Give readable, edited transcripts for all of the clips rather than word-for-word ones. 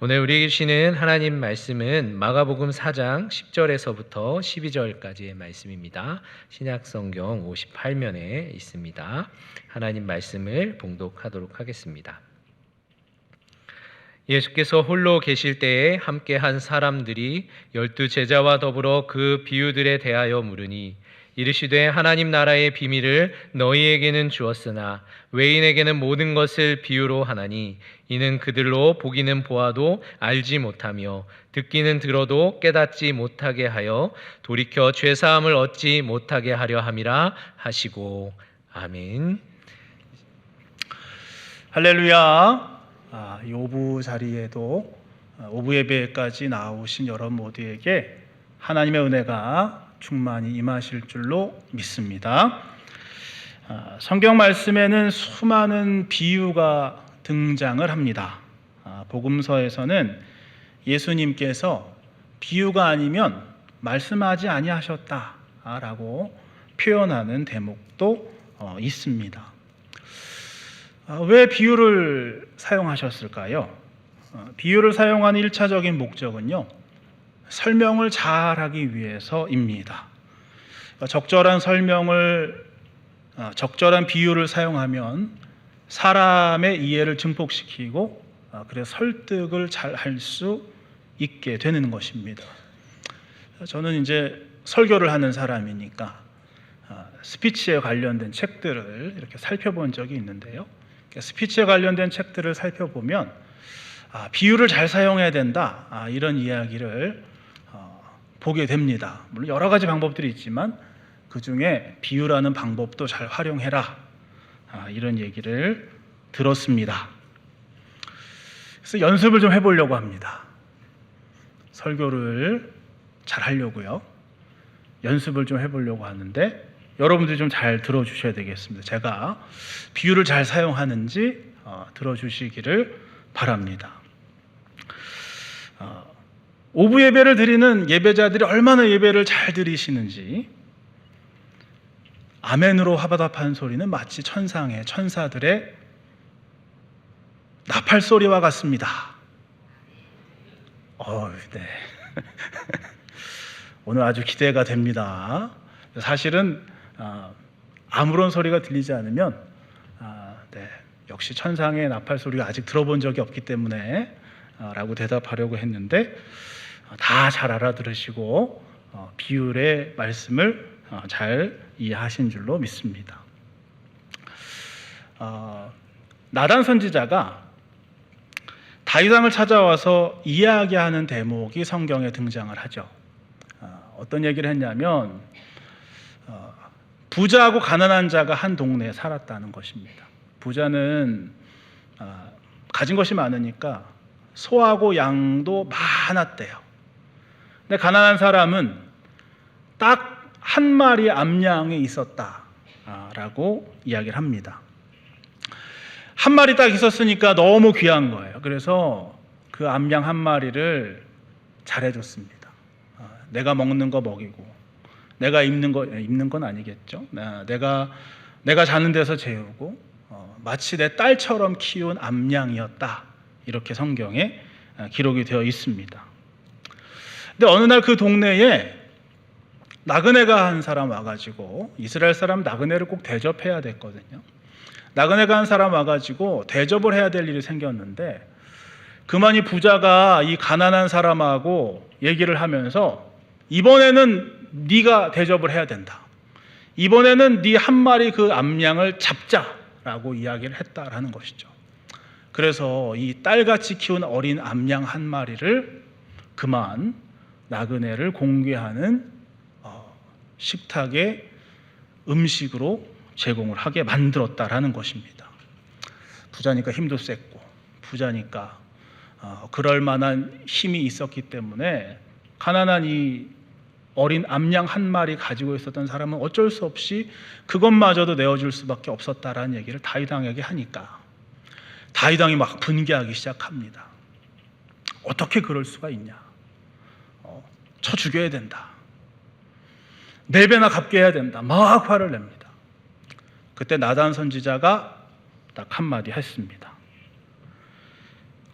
오늘 우리에게 주시는 하나님 말씀은 마가복음 4장 10절에서부터 12절까지의 말씀입니다. 신약성경 58면에 있습니다. 하나님 말씀을 봉독하도록 하겠습니다. 예수께서 홀로 계실 때에 함께한 사람들이 12제자와 더불어 그 비유들에 대하여 물으니 이르시되 하나님 나라의 비밀을 너희에게는 주었으나 외인에게는 모든 것을 비유로 하나니 이는 그들로 보기는 보아도 알지 못하며 듣기는 들어도 깨닫지 못하게 하여 돌이켜 죄사함을 얻지 못하게 하려 함이라 하시고. 아멘. 할렐루야. 이 오부 자리에도 오부 예배까지 나오신 여러분 모두에게 하나님의 은혜가 충만히 임하실 줄로 믿습니다. 성경 말씀에는 수많은 비유가 등장을 합니다. 복음서에서는 예수님께서 비유가 아니면 말씀하지 아니하셨다라고 표현하는 대목도 있습니다. 왜 비유를 사용하셨을까요? 비유를 사용하는 1차적인 목적은요, 설명을 잘하기 위해서입니다. 적절한 비유를 사용하면 사람의 이해를 증폭시키고 그래서 설득을 잘 할 수 있게 되는 것입니다. 저는 이제 설교를 하는 사람이니까 스피치에 관련된 책들을 이렇게 살펴본 적이 있는데요. 스피치에 관련된 책들을 살펴보면 비유를 잘 사용해야 된다, 이런 이야기를 보게 됩니다. 물론 여러 가지 방법들이 있지만 그 중에 비유라는 방법도 잘 활용해라, 이런 얘기를 들었습니다. 그래서 연습을 좀 해보려고 합니다. 설교를 잘 하려고요. 연습을 좀 해보려고 하는데 여러분들이 좀 잘 들어주셔야 되겠습니다. 제가 비유를 잘 사용하는지 들어주시기를 바랍니다. 오부 예배를 드리는 예배자들이 얼마나 예배를 잘 드리시는지, 아멘으로 화답하는 소리는 마치 천사들의 나팔 소리와 같습니다. 네. 오늘 아주 기대가 됩니다. 사실은 아무런 소리가 들리지 않으면 역시 천상의 나팔 소리가 아직 들어본 적이 없기 때문에 라고 대답하려고 했는데 다 잘 알아들으시고 비율의 말씀을 잘 이해하신 줄로 믿습니다. 나단 선지자가 다윗 왕을 찾아와서 이야기하는 대목이 성경에 등장을 하죠. 어떤 얘기를 했냐면 부자하고 가난한 자가 한 동네에 살았다는 것입니다. 부자는 가진 것이 많으니까 소하고 양도 많았대요. 근데 가난한 사람은 딱 한 마리 암양이 있었다라고 이야기를 합니다. 한 마리 딱 있었으니까 너무 귀한 거예요. 그래서 그 암양 한 마리를 잘해줬습니다. 내가 먹는 거 먹이고, 내가 입는 건 아니겠죠. 내가 자는 데서 재우고, 마치 내 딸처럼 키운 암양이었다, 이렇게 성경에 기록이 되어 있습니다. 근데 어느 날 그 동네에 나그네가 한 사람 와가지고, 이스라엘 사람 나그네를 꼭 대접해야 됐거든요. 나그네가 한 사람 와가지고 대접을 해야 될 일이 생겼는데, 그만 이 부자가 이 가난한 사람하고 얘기를 하면서 이번에는 네가 대접을 해야 된다, 이번에는 네 한 마리 그 암양을 잡자라고 이야기를 했다라는 것이죠. 그래서 이 딸같이 키운 어린 암양 한 마리를 그만 나그네를 공개하는 식탁의 음식으로 제공을 하게 만들었다라는 것입니다. 부자니까 힘도 셌고, 부자니까 그럴 만한 힘이 있었기 때문에 가난한 이 어린 암양 한 마리 가지고 있었던 사람은 어쩔 수 없이 그것마저도 내어줄 수밖에 없었다라는 얘기를 다윗 왕에게 하니까 다윗 왕이 막 분개하기 시작합니다. 어떻게 그럴 수가 있냐, 쳐 죽여야 된다, 4배나 갚게 해야 된다, 막 화를 냅니다. 그때 나단 선지자가 딱 한마디 했습니다.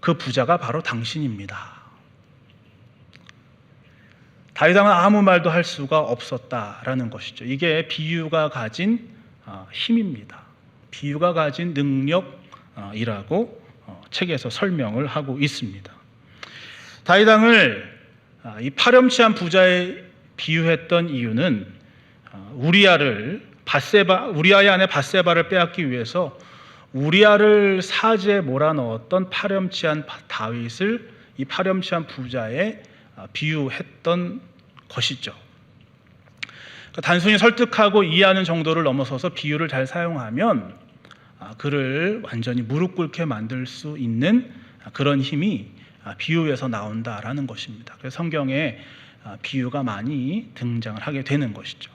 그 부자가 바로 당신입니다. 다윗 왕은 아무 말도 할 수가 없었다라는 것이죠. 이게 비유가 가진 힘입니다. 비유가 가진 능력이라고 책에서 설명을 하고 있습니다. 다윗 왕을 이 파렴치한 부자에 비유했던 이유는 우리아의 아내 밧세바를 빼앗기 위해서 우리아를 사지에 몰아넣었던 파렴치한 다윗을 이 파렴치한 부자에 비유했던 것이죠. 그러니까 단순히 설득하고 이해하는 정도를 넘어서서 비유를 잘 사용하면 그를 완전히 무릎 꿇게 만들 수 있는 그런 힘이 비유에서 나온다라는 것입니다. 그래서 성경에 비유가 많이 등장을 하게 되는 것이죠.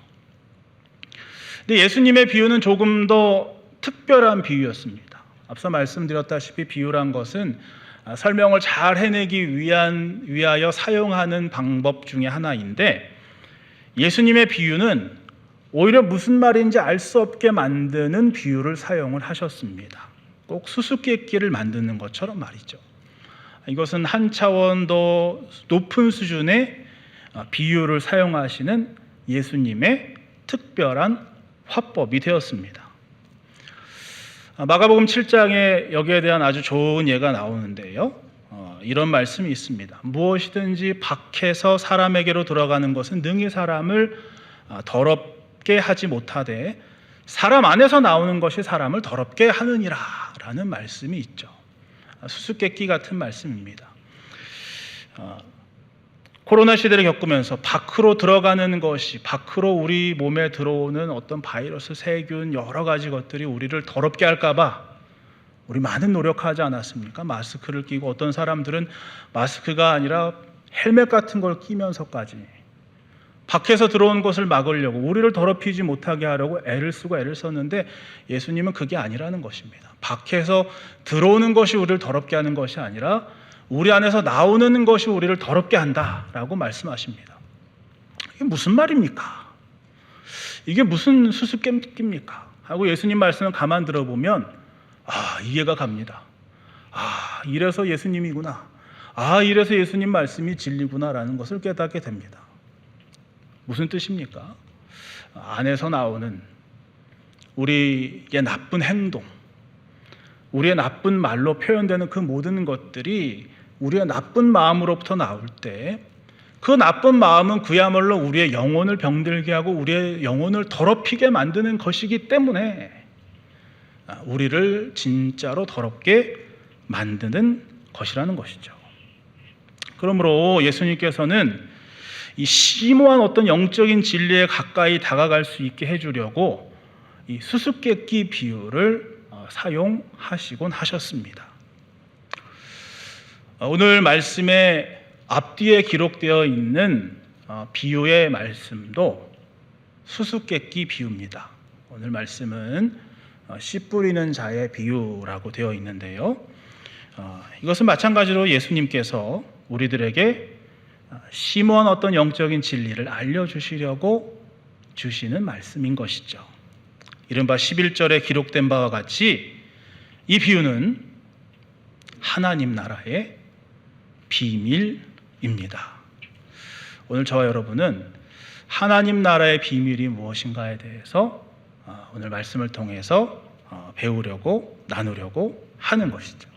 근데 예수님의 비유는 조금 더 특별한 비유였습니다. 앞서 말씀드렸다시피 비유란 것은 설명을 잘 해내기 위하여 사용하는 방법 중에 하나인데, 예수님의 비유는 오히려 무슨 말인지 알 수 없게 만드는 비유를 사용을 하셨습니다. 꼭 수수께끼를 만드는 것처럼 말이죠. 이것은 한 차원 더 높은 수준의 비유를 사용하시는 예수님의 특별한 화법이 되었습니다. 마가복음 7장에 여기에 대한 아주 좋은 예가 나오는데요. 이런 말씀이 있습니다. 무엇이든지 밖에서 사람에게로 들어가는 것은 능히 사람을 더럽게 하지 못하되 사람 안에서 나오는 것이 사람을 더럽게 하느니라 라는 말씀이 있죠. 수수께끼 같은 말씀입니다. 코로나 시대를 겪으면서 밖으로 들어가는 것이, 밖으로 우리 몸에 들어오는 어떤 바이러스, 세균, 여러 가지 것들이 우리를 더럽게 할까 봐 우리 많은 노력하지 않았습니까? 마스크를 끼고, 어떤 사람들은 마스크가 아니라 헬멧 같은 걸 끼면서까지 밖에서 들어오는 것을 막으려고, 우리를 더럽히지 못하게 하려고 애를 썼는데, 예수님은 그게 아니라는 것입니다. 밖에서 들어오는 것이 우리를 더럽게 하는 것이 아니라 우리 안에서 나오는 것이 우리를 더럽게 한다라고 말씀하십니다. 이게 무슨 말입니까? 이게 무슨 수수께끼입니까? 하고 예수님 말씀을 가만 들어보면 이해가 갑니다. 이래서 예수님이구나. 이래서 예수님 말씀이 진리구나라는 것을 깨닫게 됩니다. 무슨 뜻입니까? 안에서 나오는 우리의 나쁜 행동, 우리의 나쁜 말로 표현되는 그 모든 것들이 우리의 나쁜 마음으로부터 나올 때, 그 나쁜 마음은 그야말로 우리의 영혼을 병들게 하고 우리의 영혼을 더럽히게 만드는 것이기 때문에 우리를 진짜로 더럽게 만드는 것이라는 것이죠. 그러므로 예수님께서는 이 심오한 어떤 영적인 진리에 가까이 다가갈 수 있게 해주려고 이 수수께끼 비유를 사용하시곤 하셨습니다. 오늘 말씀의 앞뒤에 기록되어 있는 비유의 말씀도 수수께끼 비유입니다. 오늘 말씀은 씨 뿌리는 자의 비유라고 되어 있는데요. 이것은 마찬가지로 예수님께서 우리들에게 심오한 어떤 영적인 진리를 알려주시려고 주시는 말씀인 것이죠. 이른바 11절에 기록된 바와 같이 이 비유는 하나님 나라의 비밀입니다. 오늘 저와 여러분은 하나님 나라의 비밀이 무엇인가에 대해서 오늘 말씀을 통해서 배우려고, 나누려고 하는 것이죠.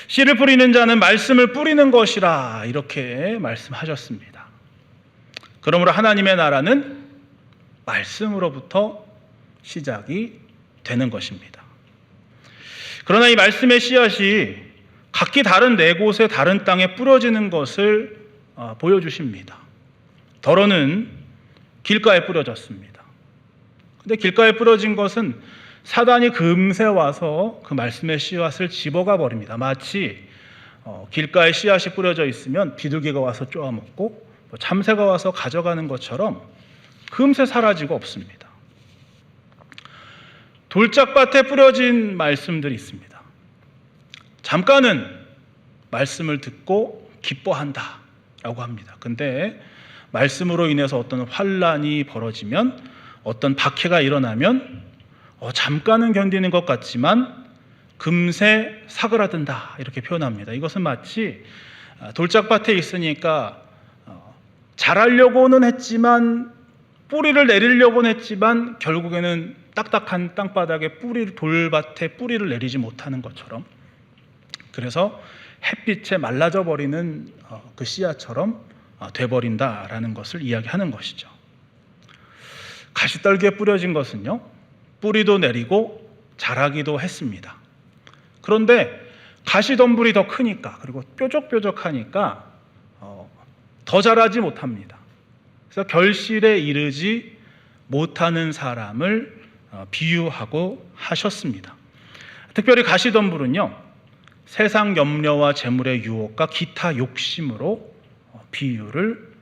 씨를 뿌리는 자는 말씀을 뿌리는 것이라, 이렇게 말씀하셨습니다. 그러므로 하나님의 나라는 말씀으로부터 시작이 되는 것입니다. 그러나 이 말씀의 씨앗이 각기 다른 네 곳의 다른 땅에 뿌려지는 것을 보여주십니다. 더러는 길가에 뿌려졌습니다. 근데 길가에 뿌려진 것은 사단이 금세 와서 그 말씀의 씨앗을 집어가 버립니다. 마치 길가에 씨앗이 뿌려져 있으면 비둘기가 와서 쪼아먹고 참새가 와서 가져가는 것처럼 금세 사라지고 없습니다. 돌짝밭에 뿌려진 말씀들이 있습니다. 잠깐은 말씀을 듣고 기뻐한다 라고 합니다. 근데 말씀으로 인해서 어떤 환란이 벌어지면, 어떤 박해가 일어나면 잠깐은 견디는 것 같지만 금세 사그라든다 이렇게 표현합니다. 이것은 마치 돌짝밭에 있으니까 자라려고는 했지만 뿌리를 내리려고는 했지만 결국에는 딱딱한 땅바닥에 돌밭에 뿌리를 내리지 못하는 것처럼, 그래서 햇빛에 말라져 버리는 그 씨앗처럼 돼버린다라는 것을 이야기하는 것이죠. 가시떨기에 뿌려진 것은요, 뿌리도 내리고 자라기도 했습니다. 그런데 가시덤불이 더 크니까, 그리고 뾰족뾰족하니까 더 자라지 못합니다. 그래서 결실에 이르지 못하는 사람을 비유하고 하셨습니다. 특별히 가시덤불은요, 세상 염려와 재물의 유혹과 기타 욕심으로 비유를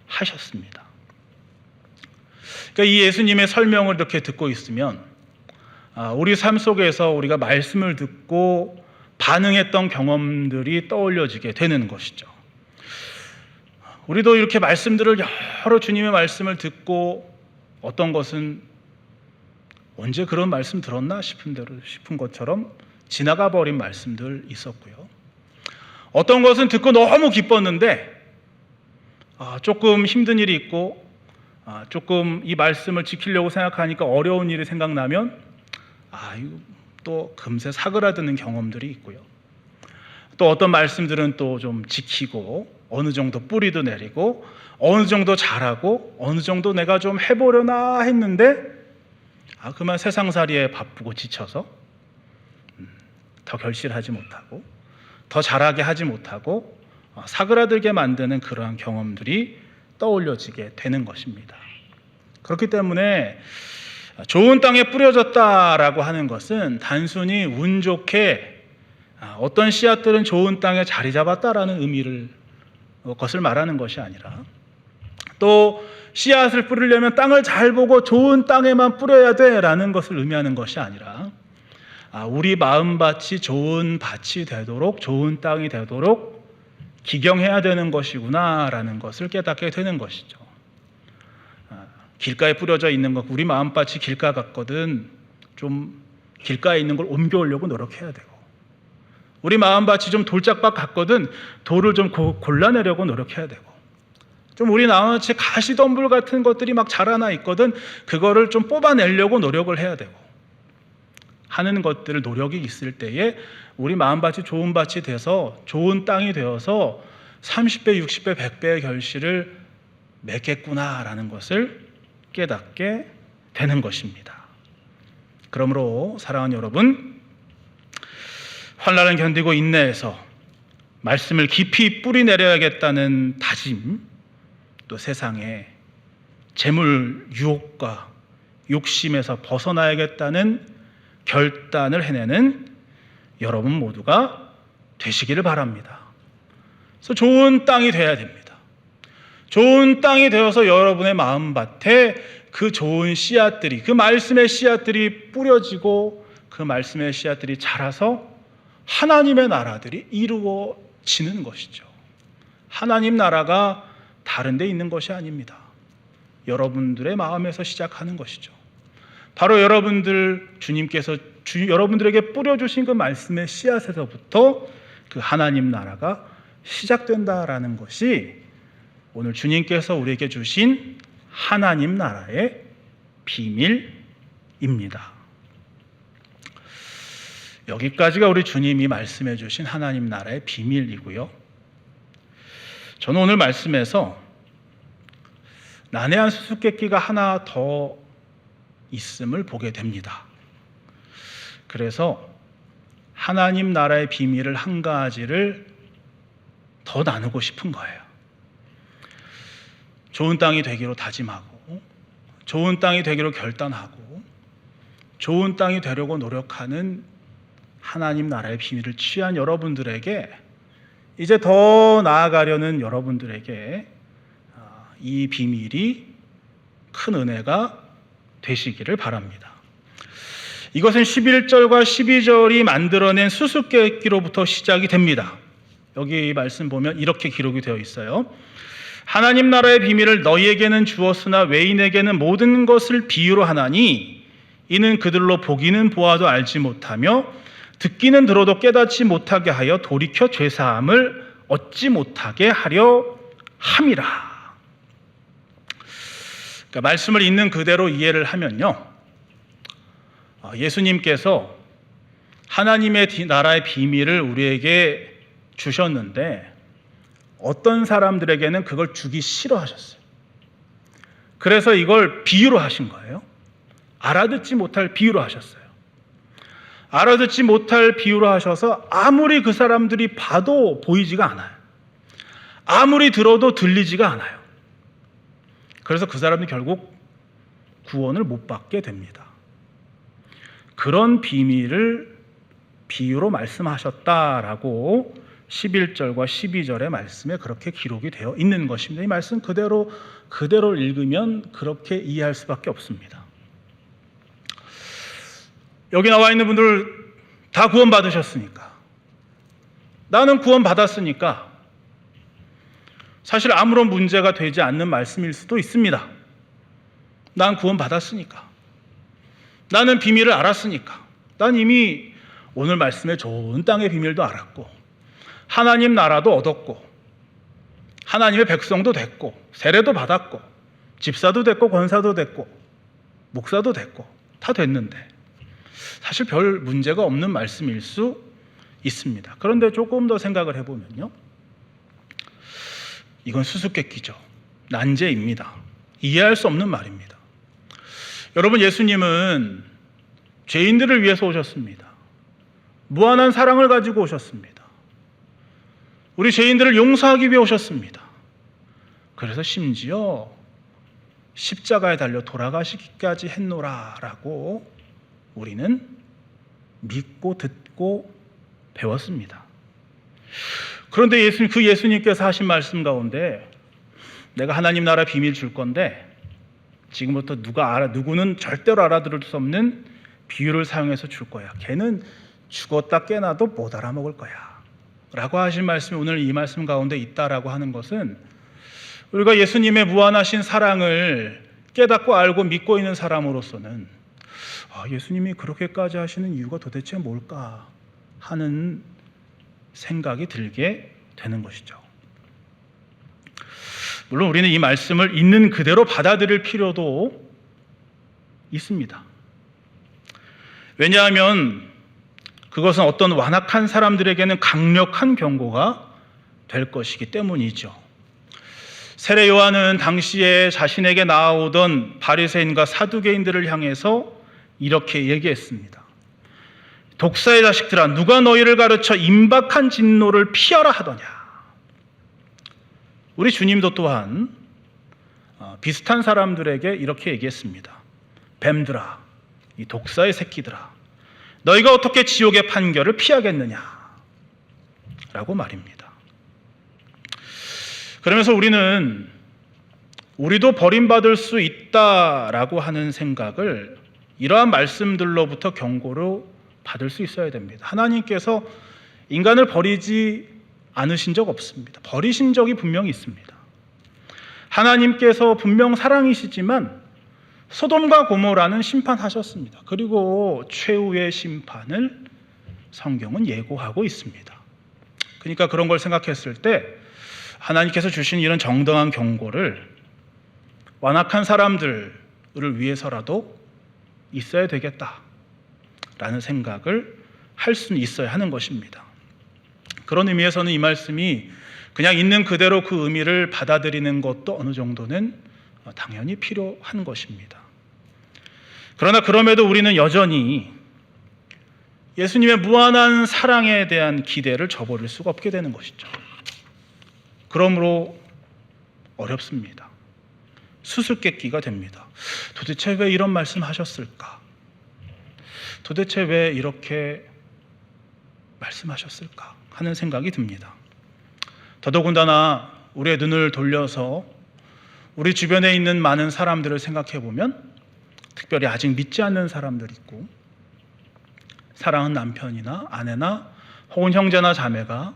하셨습니다. 그러니까 이 예수님의 설명을 이렇게 듣고 있으면 우리 삶 속에서 우리가 말씀을 듣고 반응했던 경험들이 떠올려지게 되는 것이죠. 우리도 이렇게 말씀들을 여러 주님의 말씀을 듣고 어떤 것은 언제 그런 말씀 들었나 싶은 것처럼 지나가 버린 말씀들 있었고요. 어떤 것은 듣고 너무 기뻤는데 조금 힘든 일이 있고 조금 이 말씀을 지키려고 생각하니까 어려운 일이 생각나면 이거 또 금세 사그라드는 경험들이 있고요. 또 어떤 말씀들은 또 좀 지키고 어느 정도 뿌리도 내리고 어느 정도 자라고 어느 정도 내가 좀 해보려나 했는데 그만 세상살이에 바쁘고 지쳐서 더 결실하지 못하고 더 자라게 하지 못하고 사그라들게 만드는 그러한 경험들이 떠올려지게 되는 것입니다. 그렇기 때문에 좋은 땅에 뿌려졌다라고 하는 것은 단순히 운 좋게 어떤 씨앗들은 좋은 땅에 자리 잡았다라는 것을 말하는 것이 아니라, 또 씨앗을 뿌리려면 땅을 잘 보고 좋은 땅에만 뿌려야 돼라는 것을 의미하는 것이 아니라 우리 마음밭이 좋은 밭이 되도록, 좋은 땅이 되도록 기경해야 되는 것이구나라는 것을 깨닫게 되는 것이죠. 길가에 뿌려져 있는 것, 우리 마음밭이 길가 같거든 좀 길가에 있는 걸 옮겨오려고 노력해야 되고, 우리 마음밭이 좀 돌짝밭 같거든 돌을 좀 골라내려고 노력해야 되고, 좀 우리 마음밭이 가시덤불 같은 것들이 막 자라나 있거든 그거를 좀 뽑아내려고 노력을 해야 되고 하는 것들, 노력이 있을 때에 우리 마음밭이 좋은 밭이 돼서 좋은 땅이 되어서 30배, 60배, 100배의 결실을 맺겠구나라는 것을 깨닫게 되는 것입니다. 그러므로 사랑하는 여러분, 환난을 견디고 인내해서 말씀을 깊이 뿌리 내려야겠다는 다짐, 또 세상에 재물 유혹과 욕심에서 벗어나야겠다는 결단을 해내는 여러분 모두가 되시기를 바랍니다. 그래서 좋은 땅이 되어야 됩니다. 좋은 땅이 되어서 여러분의 마음밭에 그 좋은 씨앗들이, 그 말씀의 씨앗들이 뿌려지고 그 말씀의 씨앗들이 자라서 하나님의 나라들이 이루어지는 것이죠. 하나님 나라가 다른 데 있는 것이 아닙니다. 여러분들의 마음에서 시작하는 것이죠. 바로 주님께서 여러분들에게 뿌려주신 그 말씀의 씨앗에서부터 그 하나님 나라가 시작된다라는 것이 오늘 주님께서 우리에게 주신 하나님 나라의 비밀입니다. 여기까지가 우리 주님이 말씀해 주신 하나님 나라의 비밀이고요. 저는 오늘 말씀에서 난해한 수수께끼가 하나 더 있음을 보게 됩니다. 그래서 하나님 나라의 비밀을 한 가지를 더 나누고 싶은 거예요. 좋은 땅이 되기로 다짐하고, 좋은 땅이 되기로 결단하고, 좋은 땅이 되려고 노력하는 하나님 나라의 비밀을 취한 여러분들에게, 이제 더 나아가려는 여러분들에게 이 비밀이 큰 은혜가 되시기를 바랍니다. 이것은 11절과 12절이 만들어낸 수수께끼로부터 시작이 됩니다. 여기 말씀 보면 이렇게 기록이 되어 있어요. 하나님 나라의 비밀을 너희에게는 주었으나 외인에게는 모든 것을 비유로 하나니 이는 그들로 보기는 보아도 알지 못하며 듣기는 들어도 깨닫지 못하게 하여 돌이켜 죄사함을 얻지 못하게 하려 함이라. 그러니까 말씀을 있는 그대로 이해를 하면요, 예수님께서 하나님의 나라의 비밀을 우리에게 주셨는데 어떤 사람들에게는 그걸 주기 싫어하셨어요. 그래서 이걸 비유로 하신 거예요. 알아듣지 못할 비유로 하셨어요. 알아듣지 못할 비유로 하셔서 아무리 그 사람들이 봐도 보이지가 않아요. 아무리 들어도 들리지가 않아요. 그래서 그 사람이 결국 구원을 못 받게 됩니다. 그런 비밀을 비유로 말씀하셨다라고 11절과 12절의 말씀에 그렇게 기록이 되어 있는 것입니다. 이 말씀 그대로 읽으면 그렇게 이해할 수밖에 없습니다. 여기 나와 있는 분들 다 구원 받으셨으니까, 나는 구원 받았으니까 사실 아무런 문제가 되지 않는 말씀일 수도 있습니다. 난 구원 받았으니까, 나는 비밀을 알았으니까, 난 이미 오늘 말씀의 좋은 땅의 비밀도 알았고 하나님 나라도 얻었고 하나님의 백성도 됐고 세례도 받았고 집사도 됐고 권사도 됐고 목사도 됐고 다 됐는데 사실 별 문제가 없는 말씀일 수 있습니다. 그런데 조금 더 생각을 해보면요, 이건 수수께끼죠. 난제입니다. 이해할 수 없는 말입니다. 여러분, 예수님은 죄인들을 위해서 오셨습니다. 무한한 사랑을 가지고 오셨습니다. 우리 죄인들을 용서하기 위해 오셨습니다. 그래서 심지어 십자가에 달려 돌아가시기까지 했노라라고 우리는 믿고 듣고 배웠습니다. 그런데 예수님께서 하신 말씀 가운데 내가 하나님 나라 비밀 줄 건데 지금부터 누구는 절대로 알아들을 수 없는 비유를 사용해서 줄 거야. 걔는 죽었다 깨나도 못 알아먹을 거야 라고 하신 말씀이 오늘 이 말씀 가운데 있다라고 하는 것은 우리가 예수님의 무한하신 사랑을 깨닫고 알고 믿고 있는 사람으로서는 예수님이 그렇게까지 하시는 이유가 도대체 뭘까 하는 생각이 들게 되는 것이죠. 물론 우리는 이 말씀을 있는 그대로 받아들일 필요도 있습니다. 왜냐하면 그것은 어떤 완악한 사람들에게는 강력한 경고가 될 것이기 때문이죠. 세례 요한은 당시에 자신에게 나아오던 바리새인과 사두개인들을 향해서 이렇게 얘기했습니다. 독사의 자식들아, 누가 너희를 가르쳐 임박한 진노를 피하라 하더냐. 우리 주님도 또한 비슷한 사람들에게 이렇게 얘기했습니다. 뱀들아, 이 독사의 새끼들아, 너희가 어떻게 지옥의 판결을 피하겠느냐 라고 말입니다. 그러면서 우리도 버림받을 수 있다라고 하는 생각을 이러한 말씀들로부터 경고로 받을 수 있어야 됩니다. 하나님께서 인간을 버리지 않으신 적 없습니다. 버리신 적이 분명히 있습니다. 하나님께서 분명 사랑이시지만 소돔과 고모라는 심판하셨습니다. 그리고 최후의 심판을 성경은 예고하고 있습니다. 그러니까 그런 걸 생각했을 때 하나님께서 주신 이런 정당한 경고를 완악한 사람들을 위해서라도 있어야 되겠다라는 생각을 할 수는 있어야 하는 것입니다. 그런 의미에서는 이 말씀이 그냥 있는 그대로 그 의미를 받아들이는 것도 어느 정도는 당연히 필요한 것입니다. 그러나 그럼에도 우리는 여전히 예수님의 무한한 사랑에 대한 기대를 저버릴 수가 없게 되는 것이죠. 그러므로 어렵습니다. 수수께끼가 됩니다. 도대체 왜 이런 말씀하셨을까? 도대체 왜 이렇게 말씀하셨을까? 하는 생각이 듭니다. 더더군다나 우리의 눈을 돌려서 우리 주변에 있는 많은 사람들을 생각해 보면 특별히 아직 믿지 않는 사람들 있고 사랑하는 남편이나 아내나 혹은 형제나 자매가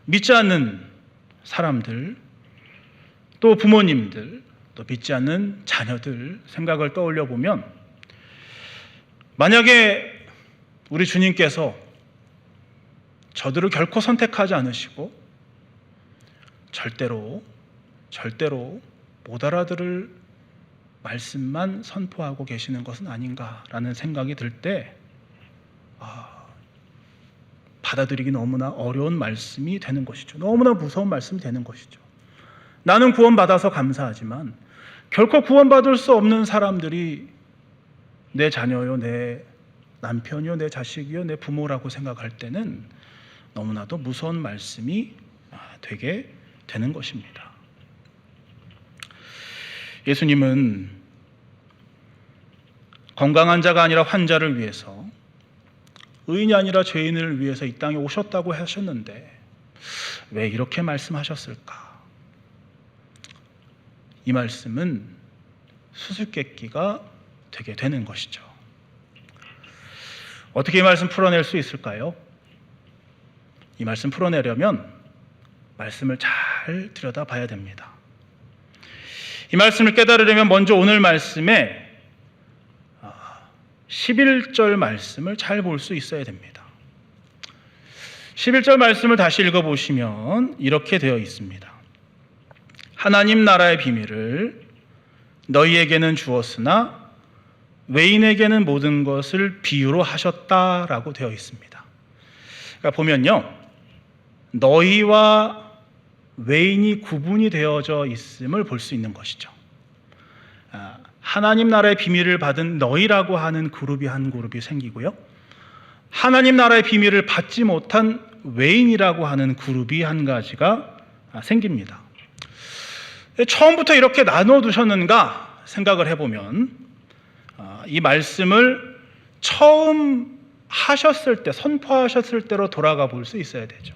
믿지 않는 사람들, 또 부모님들, 또 믿지 않는 자녀들 생각을 떠올려 보면 만약에 우리 주님께서 저들을 결코 선택하지 않으시고 절대로 못 알아들을 말씀만 선포하고 계시는 것은 아닌가라는 생각이 들 때 받아들이기 너무나 어려운 말씀이 되는 것이죠. 너무나 무서운 말씀이 되는 것이죠. 나는 구원받아서 감사하지만 결코 구원받을 수 없는 사람들이 내 자녀요, 내 남편이요, 내 자식이요, 내 부모라고 생각할 때는 너무나도 무서운 말씀이 되게 되는 것입니다. 예수님은 건강한 자가 아니라 환자를 위해서, 의인이 아니라 죄인을 위해서 이 땅에 오셨다고 하셨는데 왜 이렇게 말씀하셨을까? 이 말씀은 수수께끼가 되게 되는 것이죠. 어떻게 이 말씀 풀어낼 수 있을까요? 이 말씀 풀어내려면 말씀을 잘 들여다봐야 됩니다. 이 말씀을 깨달으려면 먼저 오늘 말씀에 11절 말씀을 잘 볼 수 있어야 됩니다. 11절 말씀을 다시 읽어보시면 이렇게 되어 있습니다. 하나님 나라의 비밀을 너희에게는 주었으나 외인에게는 모든 것을 비유로 하셨다라고 되어 있습니다. 그러니까 보면요, 너희와 외인이 구분이 되어져 있음을 볼 수 있는 것이죠. 하나님 나라의 비밀을 받은 너희라고 하는 그룹이 한 그룹이 생기고요, 하나님 나라의 비밀을 받지 못한 외인이라고 하는 그룹이 한 가지가 생깁니다. 처음부터 이렇게 나눠두셨는가 생각을 해보면 이 말씀을 처음 하셨을 때, 선포하셨을 때로 돌아가 볼 수 있어야 되죠.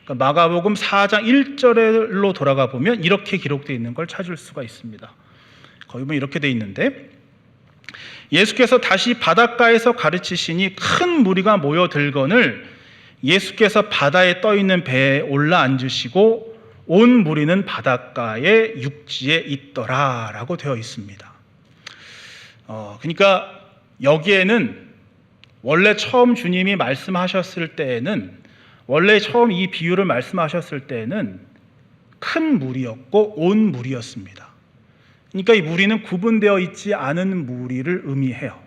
그러니까 마가복음 4장 1절로 돌아가 보면 이렇게 기록되어 있는 걸 찾을 수가 있습니다. 거기 보면 이렇게 되어 있는데, 예수께서 다시 바닷가에서 가르치시니 큰 무리가 모여들거늘 예수께서 바다에 떠있는 배에 올라 앉으시고 온 무리는 바닷가의 육지에 있더라 라고 되어 있습니다. 그러니까 여기에는 원래 처음 주님이 말씀하셨을 때에는, 원래 처음 이 비유를 말씀하셨을 때에는 큰 무리였고 온 무리였습니다. 그러니까 이 무리는 구분되어 있지 않은 무리를 의미해요.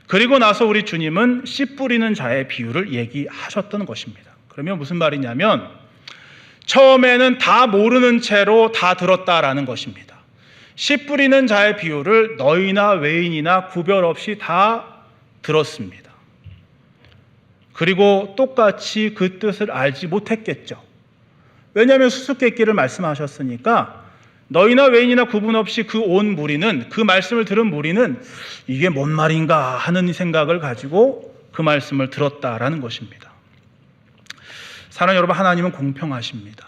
그리고 나서 우리 주님은 씨 뿌리는 자의 비유를 얘기하셨던 것입니다. 그러면 무슨 말이냐면, 처음에는 다 모르는 채로 다 들었다라는 것입니다. 씨 뿌리는 자의 비유를 너희나 외인이나 구별 없이 다 들었습니다. 그리고 똑같이 그 뜻을 알지 못했겠죠. 왜냐하면 수수께끼를 말씀하셨으니까 너희나 외인이나 구분 없이 그 온 무리는, 그 말씀을 들은 무리는 이게 뭔 말인가 하는 생각을 가지고 그 말씀을 들었다라는 것입니다. 사랑하는 여러분, 하나님은 공평하십니다.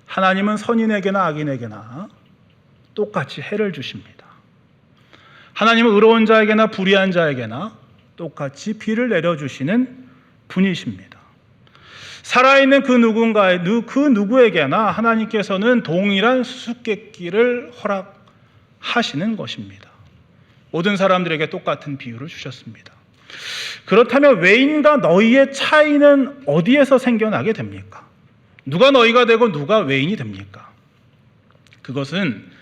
하나님은 선인에게나 악인에게나 똑같이 해를 주십니다. 하나님은 의로운 자에게나 불의한 자에게나 똑같이 비를 내려주시는 분이십니다. 살아있는 그 누구에게나 하나님께서는 동일한 수수께끼를 허락하시는 것입니다. 모든 사람들에게 똑같은 비유를 주셨습니다. 그렇다면 외인과 너희의 차이는 어디에서 생겨나게 됩니까? 누가 너희가 되고 누가 외인이 됩니까? 그것은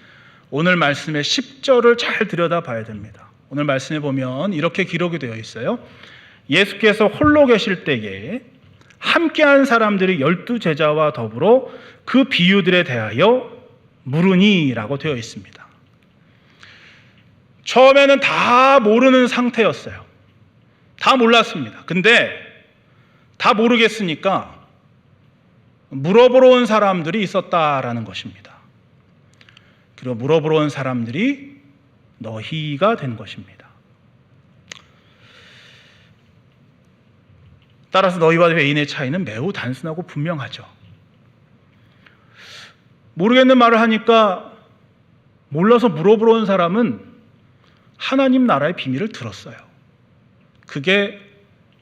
오늘 말씀의 10절을 잘 들여다봐야 됩니다. 오늘 말씀에 보면 이렇게 기록이 되어 있어요. 예수께서 홀로 계실 때에 함께한 사람들이 12제자와 더불어 그 비유들에 대하여 물으니라고 되어 있습니다. 처음에는 다 모르는 상태였어요. 다 몰랐습니다. 근데 다 모르겠으니까 물어보러 온 사람들이 있었다라는 것입니다. 그리고 물어보러 온 사람들이 너희가 된 것입니다. 따라서 너희와 외인의 차이는 매우 단순하고 분명하죠. 모르겠는 말을 하니까 몰라서 물어보러 온 사람은 하나님 나라의 비밀을 들었어요. 그게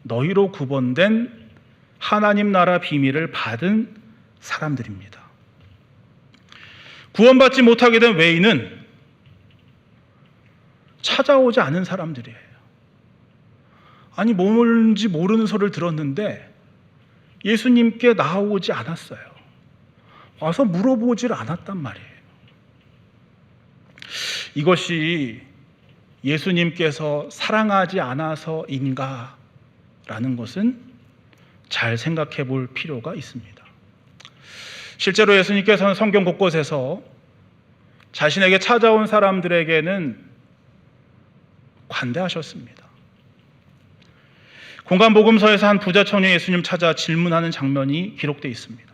너희로 구분된 하나님 나라 비밀을 받은 사람들입니다. 구원받지 못하게 된 외인은 찾아오지 않은 사람들이에요. 아니, 뭔지 모르는 소리를 들었는데 예수님께 나오지 않았어요. 와서 물어보질 않았단 말이에요. 이것이 예수님께서 사랑하지 않아서인가? 라는 것은 잘 생각해 볼 필요가 있습니다. 실제로 예수님께서는 성경 곳곳에서 자신에게 찾아온 사람들에게는 관대하셨습니다. 공간복음서에서 한 부자 처녀 예수님 찾아 질문하는 장면이 기록되어 있습니다.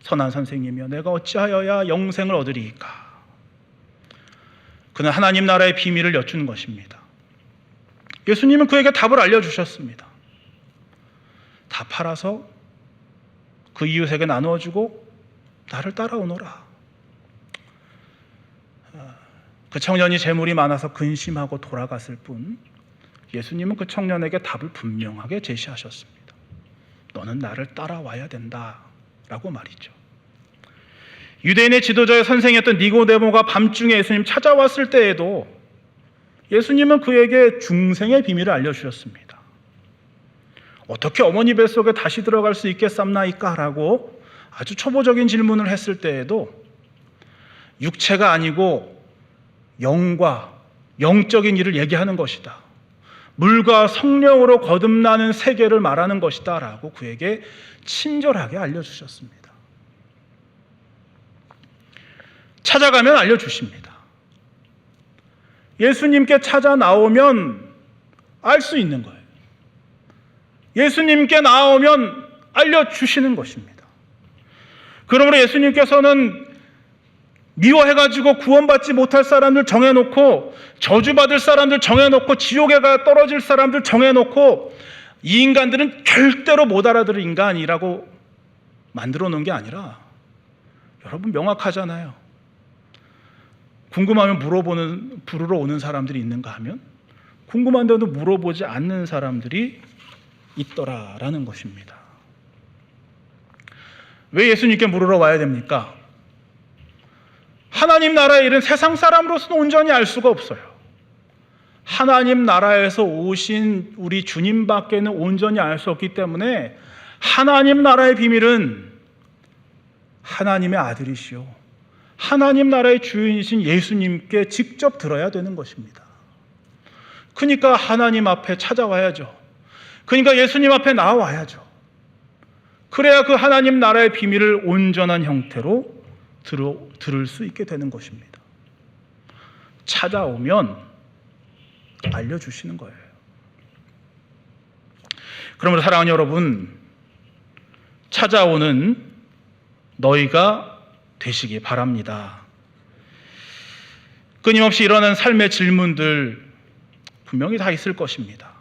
선한 선생님이여, 내가 어찌하여야 영생을 얻으리이까? 그는 하나님 나라의 비밀을 여쭈는 것입니다. 예수님은 그에게 답을 알려주셨습니다. 다 팔아서 그 이웃에게 나누어주고 나를 따라오너라. 그 청년이 재물이 많아서 근심하고 돌아갔을 뿐, 예수님은 그 청년에게 답을 분명하게 제시하셨습니다. 너는 나를 따라와야 된다 라고 말이죠. 유대인의 지도자의 선생이었던 니고데모가 밤중에 예수님 찾아왔을 때에도 예수님은 그에게 중생의 비밀을 알려주셨습니다. 어떻게 어머니 뱃속에 다시 들어갈 수 있겠습니까? 라고 아주 초보적인 질문을 했을 때에도 육체가 아니고 영과 영적인 일을 얘기하는 것이다. 물과 성령으로 거듭나는 세계를 말하는 것이다 라고 그에게 친절하게 알려주셨습니다. 찾아가면 알려주십니다. 예수님께 찾아 나오면 알 수 있는 거예요. 예수님께 나오면 알려주시는 것입니다. 그러므로 예수님께서는 미워해가지고 구원받지 못할 사람들 정해놓고, 저주받을 사람들 정해놓고, 지옥에 가 떨어질 사람들 정해놓고, 이 인간들은 절대로 못 알아들을 인간이라고 만들어 놓은 게 아니라, 여러분 명확하잖아요. 궁금하면 부르러 오는 사람들이 있는가 하면, 궁금한데도 물어보지 않는 사람들이 있더라라는 것입니다. 왜 예수님께 물으러 와야 됩니까? 하나님 나라의 일은 세상 사람으로서는 온전히 알 수가 없어요. 하나님 나라에서 오신 우리 주님밖에는 온전히 알 수 없기 때문에 하나님 나라의 비밀은 하나님의 아들이시오, 하나님 나라의 주인이신 예수님께 직접 들어야 되는 것입니다. 그러니까 하나님 앞에 찾아와야죠. 그러니까 예수님 앞에 나와야죠. 그래야 그 하나님 나라의 비밀을 온전한 형태로 들을 수 있게 되는 것입니다. 찾아오면 알려주시는 거예요. 그러므로 사랑하는 여러분, 찾아오는 너희가 되시기 바랍니다. 끊임없이 일어나는 삶의 질문들 분명히 다 있을 것입니다.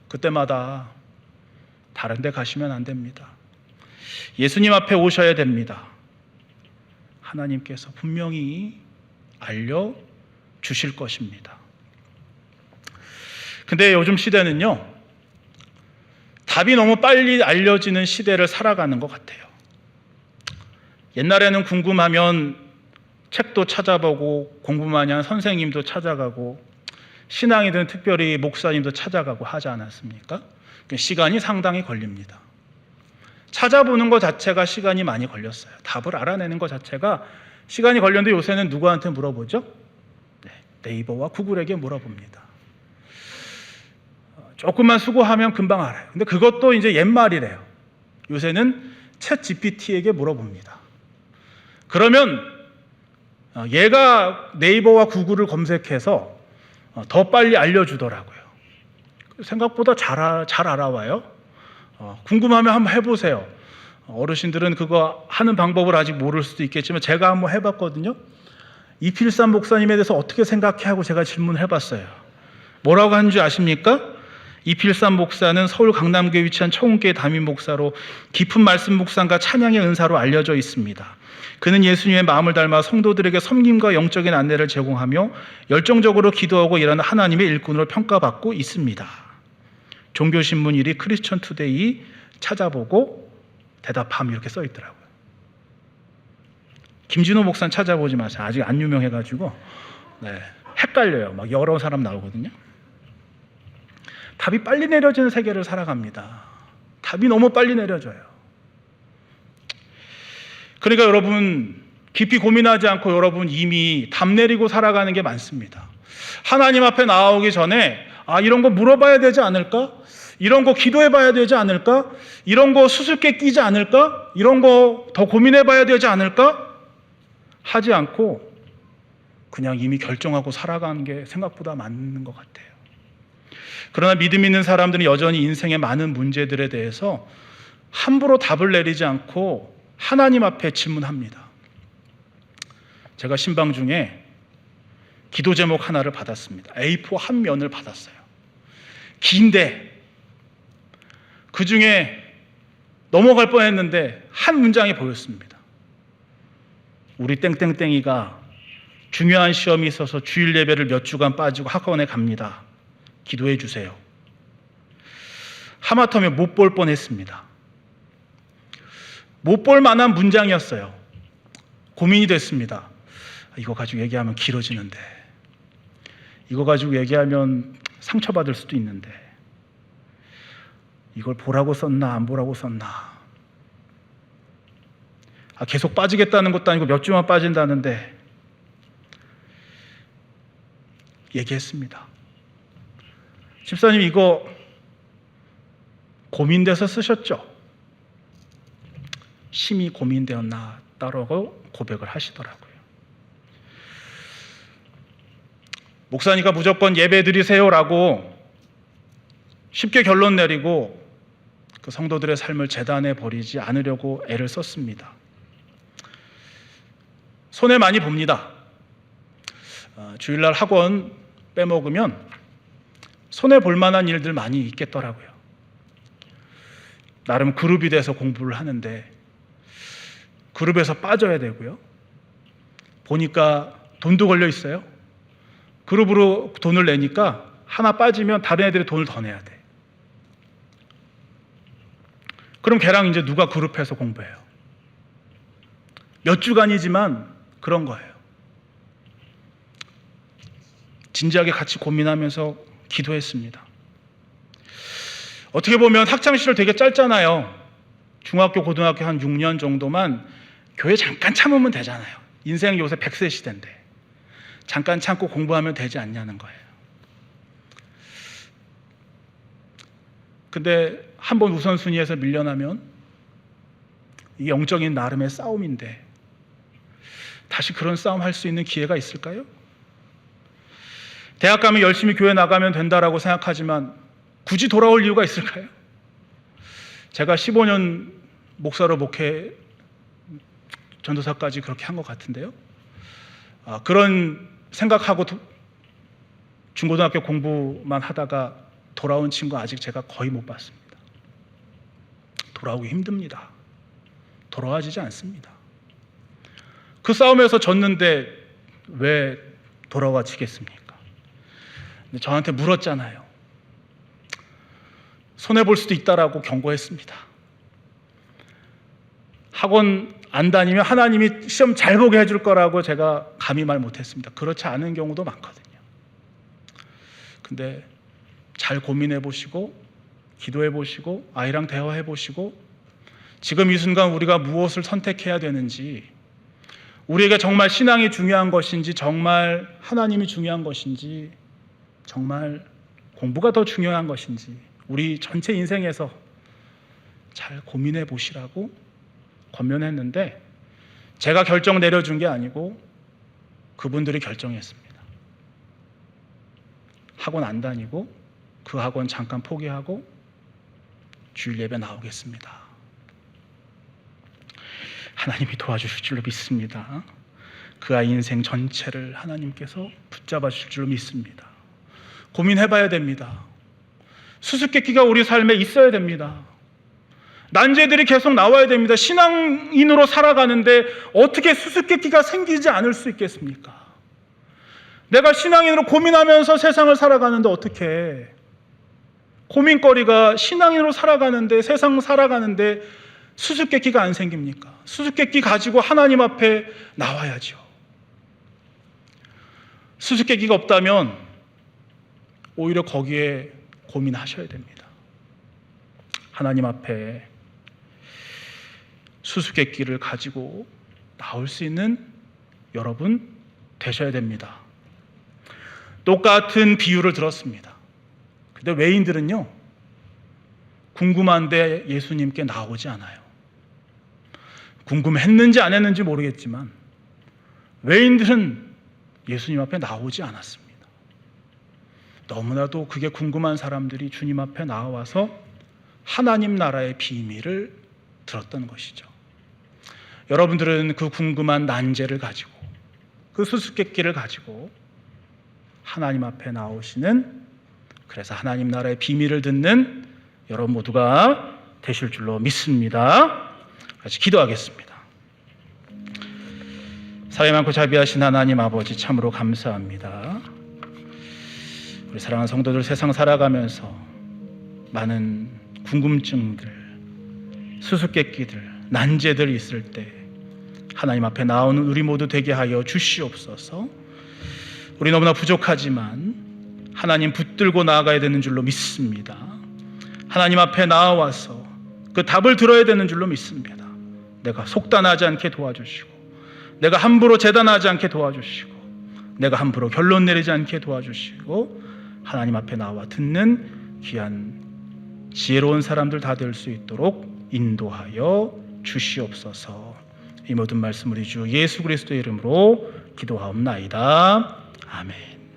그때마다 다른 데 가시면 안 됩니다. 예수님 앞에 오셔야 됩니다. 하나님께서 분명히 알려주실 것입니다. 근데 요즘 시대는요, 답이 너무 빨리 알려지는 시대를 살아가는 것 같아요. 옛날에는 궁금하면 책도 찾아보고, 공부만 한 선생님도 찾아가고, 신앙이든 특별히 목사님도 찾아가고 하지 않았습니까? 시간이 상당히 걸립니다. 찾아보는 것 자체가 시간이 많이 걸렸어요. 답을 알아내는 것 자체가 시간이 걸렸는데 요새는 누구한테 물어보죠? 네이버와 구글에게 물어봅니다. 조금만 수고하면 금방 알아요. 근데 그것도 이제 옛말이래요. 요새는 챗 GPT에게 물어봅니다. 그러면 얘가 네이버와 구글을 검색해서 더 빨리 알려주더라고요. 생각보다 잘 알아와요. 궁금하면 한번 해보세요. 어르신들은 그거 하는 방법을 아직 모를 수도 있겠지만 제가 한번 해봤거든요. 이필삼 목사님에 대해서 어떻게 생각해 하고 제가 질문을 해봤어요. 뭐라고 하는 줄 아십니까? 이필삼 목사는 서울 강남구에 위치한 청운교회 담임 목사로 깊은 말씀 묵상과 찬양의 은사로 알려져 있습니다. 그는 예수님의 마음을 닮아 성도들에게 섬김과 영적인 안내를 제공하며 열정적으로 기도하고 일하는 하나님의 일꾼으로 평가받고 있습니다. 종교신문 1위 크리스천 투데이 찾아보고 대답함 이렇게 써 있더라고요. 김진호 목사는 찾아보지 마세요. 아직 안 유명해가지고 헷갈려요. 막 여러 사람 나오거든요. 답이 빨리 내려지는 세계를 살아갑니다. 답이 너무 빨리 내려져요. 그러니까 여러분 깊이 고민하지 않고 여러분 이미 답 내리고 살아가는 게 많습니다. 하나님 앞에 나오기 전에 이런 거 물어봐야 되지 않을까? 이런 거 기도해 봐야 되지 않을까? 이런 거 수수께 끼지 않을까? 이런 거 더 고민해 봐야 되지 않을까? 하지 않고 그냥 이미 결정하고 살아가는 게 생각보다 맞는 것 같아요. 그러나 믿음 있는 사람들은 여전히 인생의 많은 문제들에 대해서 함부로 답을 내리지 않고 하나님 앞에 질문합니다. 제가 신방 중에 기도 제목 하나를 받았습니다. A4 한 면을 받았어요. 긴데 그 중에 넘어갈 뻔했는데 한 문장이 보였습니다. 우리 땡땡땡이가 중요한 시험이 있어서 주일 예배를 몇 주간 빠지고 학원에 갑니다. 기도해 주세요. 하마터면 못 볼 뻔했습니다. 못 볼 만한 문장이었어요. 고민이 됐습니다. 이거 가지고 얘기하면 길어지는데, 이거 가지고 얘기하면 상처받을 수도 있는데, 이걸 보라고 썼나 안 보라고 썼나. 계속 빠지겠다는 것도 아니고 몇 주만 빠진다는데 얘기했습니다. 집사님 이거 고민돼서 쓰셨죠? 심히 고민되었나라고 고백을 하시더라고요. 목사니까 무조건 예배 드리세요라고 쉽게 결론 내리고 그 성도들의 삶을 재단해 버리지 않으려고 애를 썼습니다. 손해 많이 봅니다. 주일날 학원 빼먹으면 손해 볼 만한 일들 많이 있겠더라고요. 나름 그룹이 돼서 공부를 하는데 그룹에서 빠져야 되고요. 보니까 돈도 걸려 있어요. 그룹으로 돈을 내니까 하나 빠지면 다른 애들이 돈을 더 내야 돼. 그럼 걔랑 이제 누가 그룹해서 공부해요? 몇 주간이지만 그런 거예요. 진지하게 같이 고민하면서 기도했습니다. 어떻게 보면 학창시절 되게 짧잖아요. 중학교, 고등학교 한 6년 정도만 교회 잠깐 참으면 되잖아요. 인생 요새 100세 시대인데 잠깐 참고 공부하면 되지 않냐는 거예요. 근데 한번 우선순위에서 밀려나면 이게 영적인 나름의 싸움인데 다시 그런 싸움 할 수 있는 기회가 있을까요? 대학 가면 열심히 교회 나가면 된다라고 생각하지만 굳이 돌아올 이유가 있을까요? 제가 15년 목사로 목회 전도사까지 그렇게 한 것 같은데요. 그런 생각하고 중고등학교 공부만 하다가 돌아온 친구 아직 제가 거의 못 봤습니다. 돌아오기 힘듭니다. 돌아와지지 않습니다. 그 싸움에서 졌는데 왜 돌아와지겠습니까? 근데 저한테 물었잖아요. 손해볼 수도 있다라고 경고했습니다. 학원 안 다니면 하나님이 시험 잘 보게 해줄 거라고 제가 감히 말 못했습니다. 그렇지 않은 경우도 많거든요. 근데 잘 고민해 보시고 기도해 보시고 아이랑 대화해 보시고 지금 이 순간 우리가 무엇을 선택해야 되는지, 우리에게 정말 신앙이 중요한 것인지, 정말 하나님이 중요한 것인지, 정말 공부가 더 중요한 것인지 우리 전체 인생에서 잘 고민해 보시라고 권면했는데 제가 결정 내려준 게 아니고 그분들이 결정했습니다. 학원 안 다니고 그 학원 잠깐 포기하고 주일 예배 나오겠습니다. 하나님이 도와주실 줄로 믿습니다. 그 아이 인생 전체를 하나님께서 붙잡아 주실 줄로 믿습니다. 고민해봐야 됩니다. 수수께끼가 우리 삶에 있어야 됩니다. 난제들이 계속 나와야 됩니다. 신앙인으로 살아가는데 어떻게 수수께끼가 생기지 않을 수 있겠습니까? 내가 신앙인으로 고민하면서 세상을 살아가는데 어떻게 고민거리가 신앙인으로 살아가는데 세상 살아가는데 수수께끼가 안 생깁니까? 수수께끼 가지고 하나님 앞에 나와야죠. 수수께끼가 없다면 오히려 거기에 고민하셔야 됩니다. 하나님 앞에 수수께끼를 가지고 나올 수 있는 여러분 되셔야 됩니다. 똑같은 비유를 들었습니다. 근데 외인들은요, 궁금한데 예수님께 나오지 않아요. 궁금했는지 안 했는지 모르겠지만 외인들은 예수님 앞에 나오지 않았습니다. 너무나도 그게 궁금한 사람들이 주님 앞에 나와서 하나님 나라의 비밀을 들었던 것이죠. 여러분들은 그 궁금한 난제를 가지고, 그 수수께끼를 가지고 하나님 앞에 나오시는, 그래서 하나님 나라의 비밀을 듣는 여러분 모두가 되실 줄로 믿습니다. 같이 기도하겠습니다. 사회 많고 자비하신 하나님 아버지, 참으로 감사합니다. 우리 사랑하는 성도들, 세상 살아가면서 많은 궁금증들, 수수께끼들, 난제들 있을 때 하나님 앞에 나오는 우리 모두 되게 하여 주시옵소서. 우리 너무나 부족하지만 하나님 붙들고 나아가야 되는 줄로 믿습니다. 하나님 앞에 나와서 그 답을 들어야 되는 줄로 믿습니다. 내가 속단하지 않게 도와주시고, 내가 함부로 재단하지 않게 도와주시고, 내가 함부로 결론 내리지 않게 도와주시고, 하나님 앞에 나와 듣는 귀한 지혜로운 사람들 다 될 수 있도록 인도하여 주시옵소서. 이 모든 말씀 우리 주 예수 그리스도의 이름으로 기도하옵나이다. 아멘.